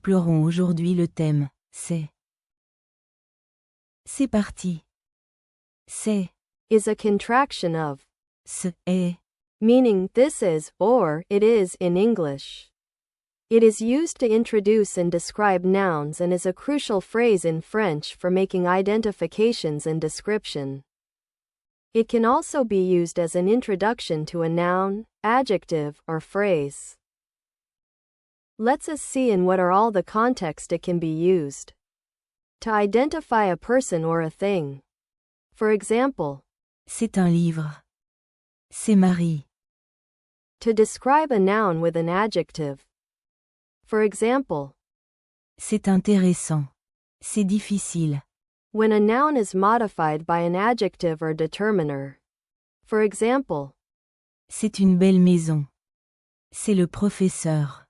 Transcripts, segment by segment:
explorons aujourd'hui le thème « C'est ». C'est parti. C'est is a contraction of ce est, meaning this is or it is in English. It is used to introduce and describe nouns and is a crucial phrase in French for making identifications and description. It can also be used as an introduction to a noun, adjective, or phrase. Let's see in what are all the context it can be used. To identify a person or a thing. For example, c'est un livre. C'est Marie. to describe a noun with an adjective. For example, C'est intéressant. C'est difficile. when a noun is modified by an adjective or determiner. For example, C'est une belle maison. C'est le professeur.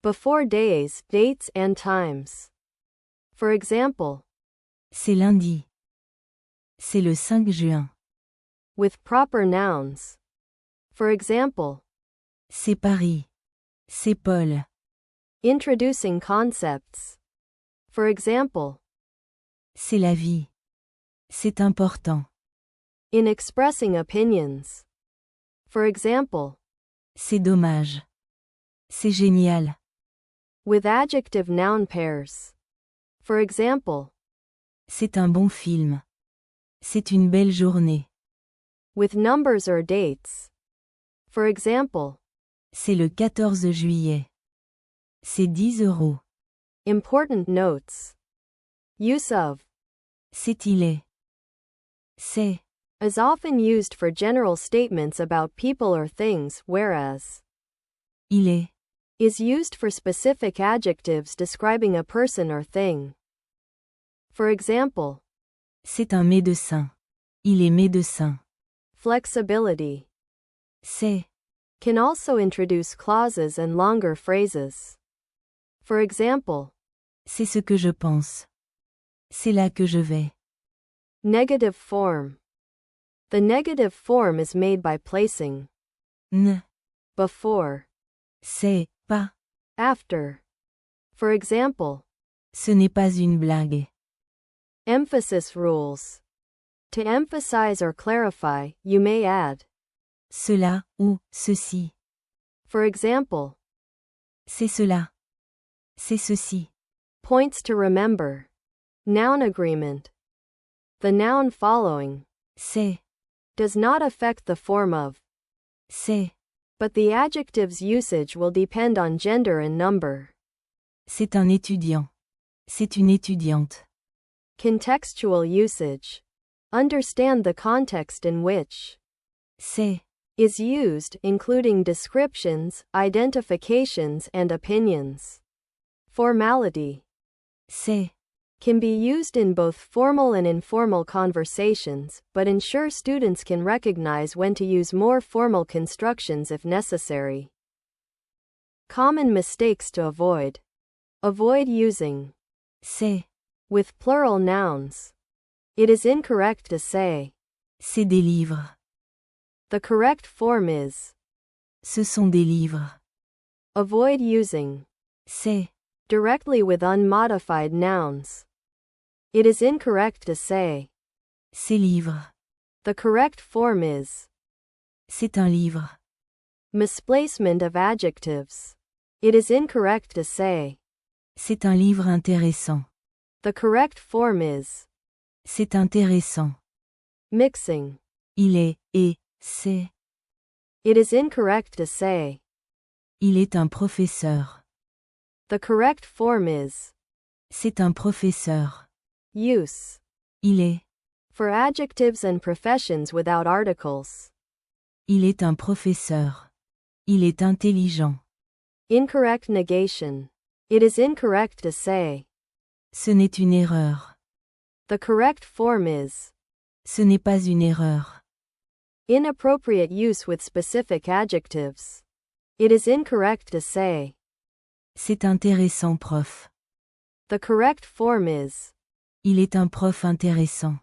before days, dates, and times. For example, C'est lundi. C'est le 5 juin. with proper nouns. For example, C'est Paris. C'est Paul. introducing concepts. For example, C'est la vie. C'est important. in expressing opinions. For example, C'est dommage. C'est génial. with adjective noun pairs. For example, C'est un bon film. C'est une belle journée. with numbers or dates. For example, C'est le 14 juillet. C'est 10 €. important notes. Use of C'est il est. C'est is often used for general statements about people or things, whereas il est. is used for specific adjectives describing a person or thing. For example, C'est un médecin. Il est médecin. flexibility C'est can also introduce clauses and longer phrases. For example, c'est ce que je pense. C'est là que je vais. negative form. The negative form is made by placing Ne. before, C'est pas. after. For example, Ce n'est pas une blague. emphasis rules. To emphasize or clarify, you may add, Cela ou ceci. for example, C'est cela. C'est ceci. points to remember. Noun agreement. The noun following C'est. does not affect the form of, C'est. but the adjective's usage will depend on gender and number. C'est un étudiant. C'est une étudiante. Contextual usage. Understand the context in which C'est. is used, including descriptions, identifications, and opinions. Formality C'est. can be used in both formal and informal conversations, but ensure students can recognize when to use more formal constructions if necessary. Common mistakes to avoid. Avoid using C'est. with plural nouns. It is incorrect to say. C'est des livres. The correct form is Ce sont des livres. avoid using C'est. directly with unmodified nouns. It is incorrect to say. Ces livres. The correct form is C'est un livre. misplacement of adjectives. It is incorrect to say. C'est un livre intéressant. The correct form is C'est intéressant. mixing. Il est, et, c'est. It is incorrect to say. Il est un professeur. The correct form is C'est un professeur. use. Il est. For adjectives and professions without articles. Il est un professeur. Il est intelligent. Incorrect negation. It is incorrect to say. Ce n'est une erreur. The correct form is Ce n'est pas une erreur. inappropriate use with specific adjectives. It is incorrect to say. C'est intéressant, prof. The correct form is Il est un prof intéressant.